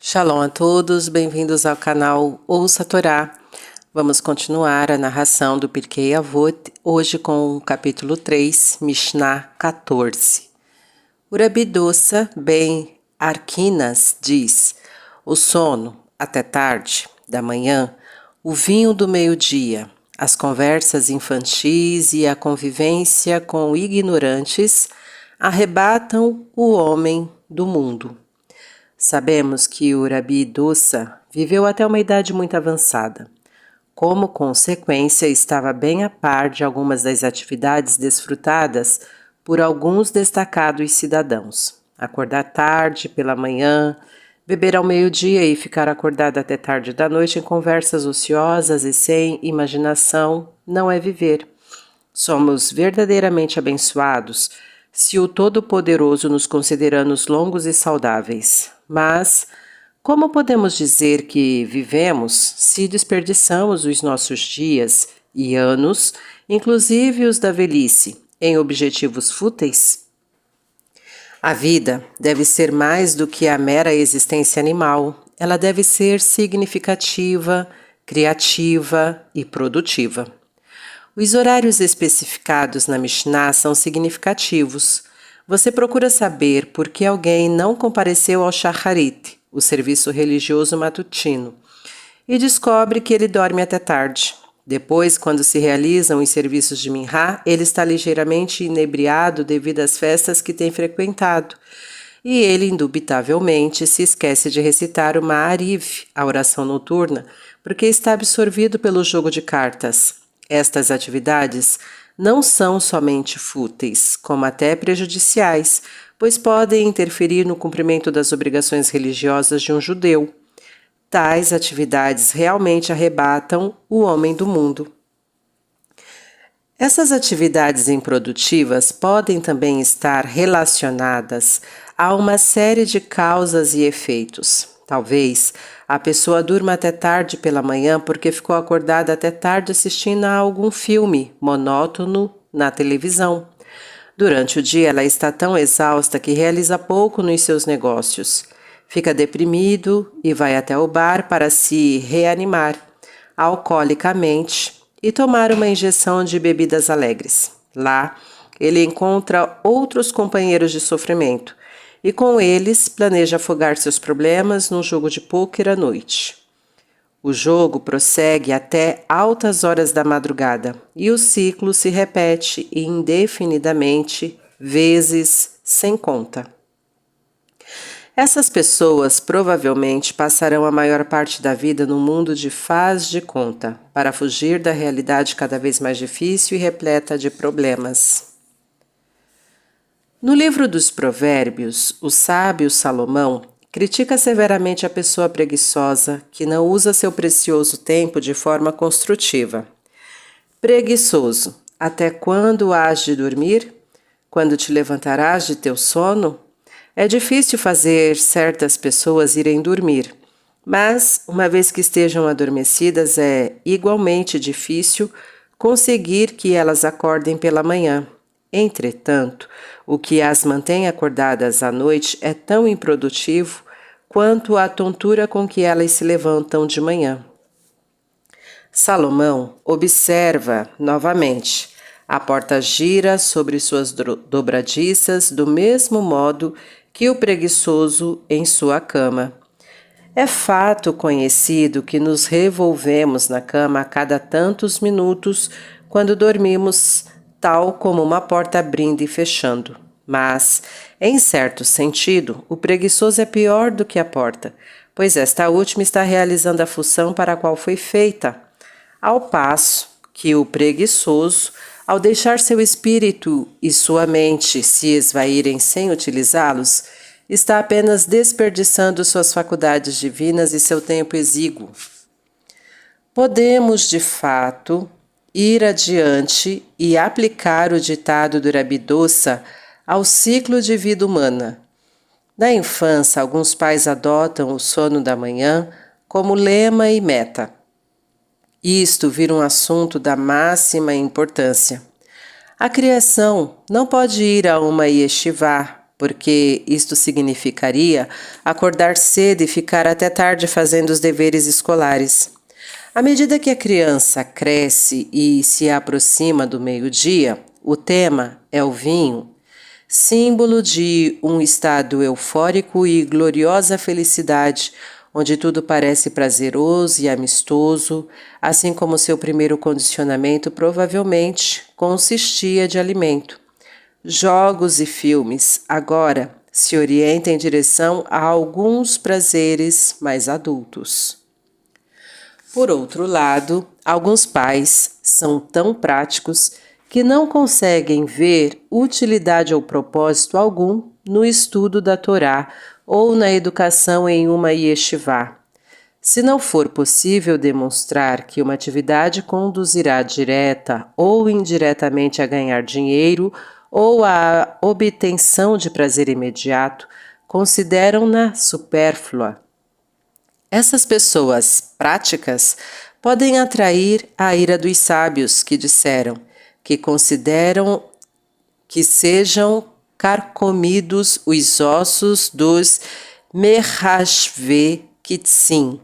Shalom a todos, bem-vindos ao canal Ouça a Torá. Vamos continuar a narração do Pirkei Avot, hoje com o capítulo 3, Mishnah 14. O Rabi Dossa ben Arquinas diz: o sono até tarde da manhã, o vinho do meio-dia, as conversas infantis e a convivência com ignorantes arrebatam o homem do mundo. Sabemos que o Rabi Dossa viveu até uma idade muito avançada. Como consequência, estava bem a par de algumas das atividades desfrutadas por alguns destacados cidadãos. Acordar tarde pela manhã, beber ao meio-dia e ficar acordado até tarde da noite em conversas ociosas e sem imaginação não é viver. Somos verdadeiramente abençoados se o Todo-Poderoso nos considera anos longos e saudáveis. Mas como podemos dizer que vivemos se desperdiçamos os nossos dias e anos, inclusive os da velhice, em objetivos fúteis? A vida deve ser mais do que a mera existência animal. Ela deve ser significativa, criativa e produtiva. Os horários especificados na Mishnah são significativos. Você procura saber por que alguém não compareceu ao Shacharit, o serviço religioso matutino, e descobre que ele dorme até tarde. Depois, quando se realizam os serviços de Minhá, ele está ligeiramente inebriado devido às festas que tem frequentado, e ele indubitavelmente se esquece de recitar o Ma'ariv, a oração noturna, porque está absorvido pelo jogo de cartas. Estas atividades não são somente fúteis, como até prejudiciais, pois podem interferir no cumprimento das obrigações religiosas de um judeu. Tais atividades realmente arrebatam o homem do mundo. Essas atividades improdutivas podem também estar relacionadas a uma série de causas e efeitos. Talvez a pessoa durma até tarde pela manhã porque ficou acordada até tarde assistindo a algum filme monótono na televisão. Durante o dia, ela está tão exausta que realiza pouco nos seus negócios. Fica deprimido e vai até o bar para se reanimar alcoolicamente e tomar uma injeção de bebidas alegres. Lá, ele encontra outros companheiros de sofrimento e com eles planeja afogar seus problemas num jogo de pôquer à noite. O jogo prossegue até altas horas da madrugada e o ciclo se repete indefinidamente, vezes sem conta. Essas pessoas provavelmente passarão a maior parte da vida no mundo de faz de conta, para fugir da realidade cada vez mais difícil e repleta de problemas. No livro dos Provérbios, o sábio Salomão critica severamente a pessoa preguiçosa que não usa seu precioso tempo de forma construtiva. Preguiçoso, até quando hás de dormir? Quando te levantarás de teu sono? É difícil fazer certas pessoas irem dormir, mas, uma vez que estejam adormecidas, é igualmente difícil conseguir que elas acordem pela manhã. Entretanto, o que as mantém acordadas à noite é tão improdutivo quanto a tontura com que elas se levantam de manhã. Salomão observa novamente: a porta gira sobre suas dobradiças do mesmo modo que o preguiçoso em sua cama. É fato conhecido que nos revolvemos na cama a cada tantos minutos quando dormimos, tal como uma porta abrindo e fechando. Mas, em certo sentido, o preguiçoso é pior do que a porta, pois esta última está realizando a função para a qual foi feita, ao passo que o preguiçoso, ao deixar seu espírito e sua mente se esvaírem sem utilizá-los, está apenas desperdiçando suas faculdades divinas e seu tempo exíguo. Podemos, de fato, ir adiante e aplicar o ditado do Rabi Dossa ao ciclo de vida humana. Na infância, alguns pais adotam o sono da manhã como lema e meta. Isto vira um assunto da máxima importância. A criação não pode ir a uma yeshivá porque isto significaria acordar cedo e ficar até tarde fazendo os deveres escolares. À medida que a criança cresce e se aproxima do meio-dia, o tema é o vinho, símbolo de um estado eufórico e gloriosa felicidade, onde tudo parece prazeroso e amistoso, assim como seu primeiro condicionamento provavelmente consistia de alimento. Jogos e filmes agora se orientam em direção a alguns prazeres mais adultos. Por outro lado, alguns pais são tão práticos que não conseguem ver utilidade ou propósito algum no estudo da Torá ou na educação em uma yeshivá. Se não for possível demonstrar que uma atividade conduzirá direta ou indiretamente a ganhar dinheiro ou à obtenção de prazer imediato, consideram-na supérflua. Essas pessoas práticas podem atrair a ira dos sábios que disseram que consideram que sejam carcomidos os ossos dos Merhashve Kitsim,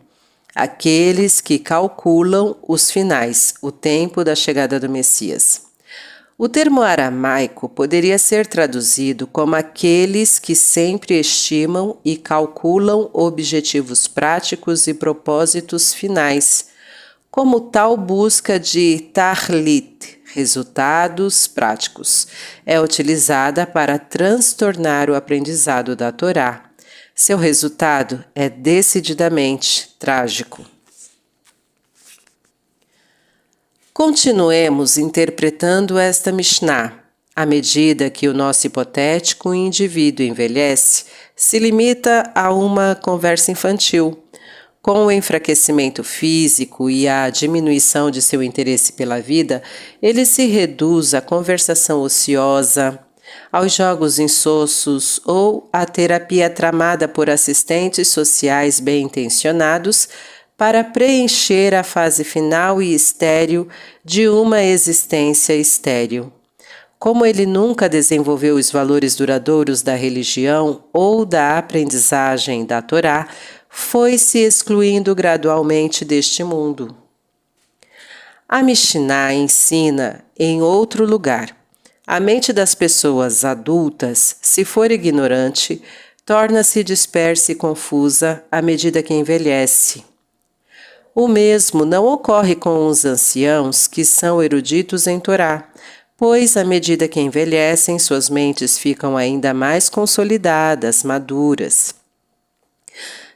aqueles que calculam os finais, o tempo da chegada do Messias. O termo aramaico poderia ser traduzido como aqueles que sempre estimam e calculam objetivos práticos e propósitos finais, como tal busca de tahlit, resultados práticos, é utilizada para transtornar o aprendizado da Torá. Seu resultado é decididamente trágico. Continuemos interpretando esta Mishnah. À medida que o nosso hipotético indivíduo envelhece, se limita a uma conversa infantil. Com o enfraquecimento físico e a diminuição de seu interesse pela vida, ele se reduz à conversação ociosa, aos jogos insossos ou à terapia tramada por assistentes sociais bem-intencionados para preencher a fase final e estéril de uma existência estéril. Como ele nunca desenvolveu os valores duradouros da religião ou da aprendizagem da Torá, foi se excluindo gradualmente deste mundo. A Mishnah ensina em outro lugar. A mente das pessoas adultas, se for ignorante, torna-se dispersa e confusa à medida que envelhece. O mesmo não ocorre com os anciãos que são eruditos em Torá, pois à medida que envelhecem, suas mentes ficam ainda mais consolidadas, maduras.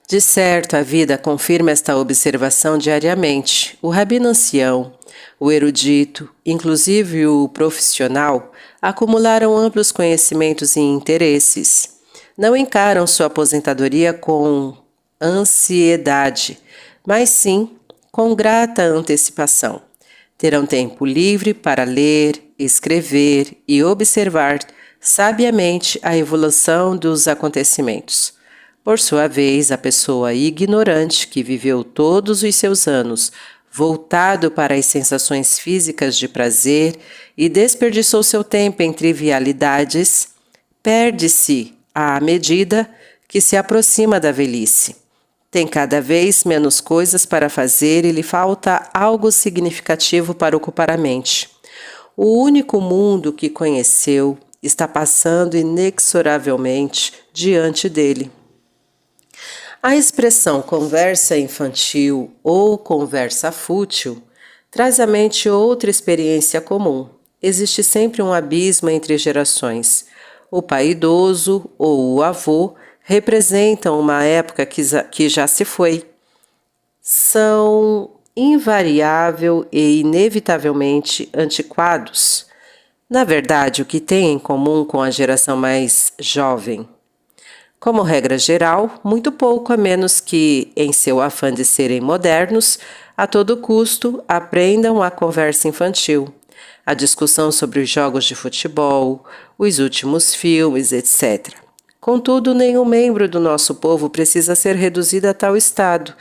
De certo, a vida confirma esta observação diariamente. O rabino ancião, o erudito, inclusive o profissional, acumularam amplos conhecimentos e interesses. Não encaram sua aposentadoria com ansiedade, mas sim com grata antecipação. Terão tempo livre para ler, escrever e observar sabiamente a evolução dos acontecimentos. Por sua vez, a pessoa ignorante que viveu todos os seus anos voltado para as sensações físicas de prazer e desperdiçou seu tempo em trivialidades, perde-se à medida que se aproxima da velhice. Tem cada vez menos coisas para fazer e lhe falta algo significativo para ocupar a mente. O único mundo que conheceu está passando inexoravelmente diante dele. A expressão conversa infantil ou conversa fútil traz à mente outra experiência comum. Existe sempre um abismo entre gerações. O pai idoso ou o avô representam uma época que já se foi. São invariável e inevitavelmente antiquados. Na verdade, o que têm em comum com a geração mais jovem? Como regra geral, muito pouco, a menos que, em seu afã de serem modernos, a todo custo aprendam a conversa infantil, a discussão sobre os jogos de futebol, os últimos filmes, etc. Contudo, nenhum membro do nosso povo precisa ser reduzido a tal estado.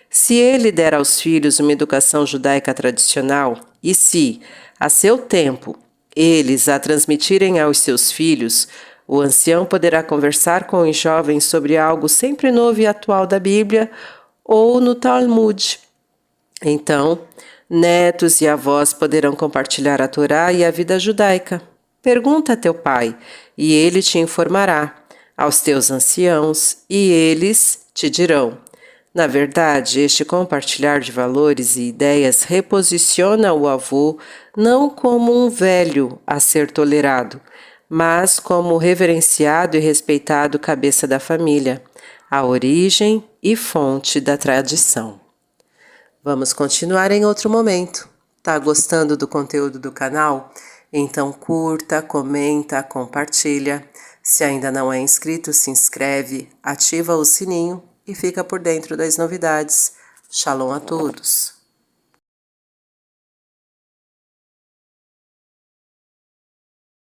Se ele der aos filhos uma educação judaica tradicional, e se, a seu tempo, eles a transmitirem aos seus filhos, O ancião poderá conversar com os jovens sobre algo sempre novo e atual da Bíblia ou no Talmud. Então, netos e avós poderão compartilhar a Torá e a vida judaica. Pergunta a teu pai, e ele te informará, aos teus anciãos, e eles te dirão. Na verdade, este compartilhar de valores e ideias reposiciona o avô não como um velho a ser tolerado, mas como reverenciado e respeitado cabeça da família, a origem e fonte da tradição. Vamos continuar em outro momento. Tá gostando do conteúdo do canal? Então curta, comenta, compartilha. Se ainda não é inscrito, se inscreve, ativa o sininho e fica por dentro das novidades. Shalom a todos!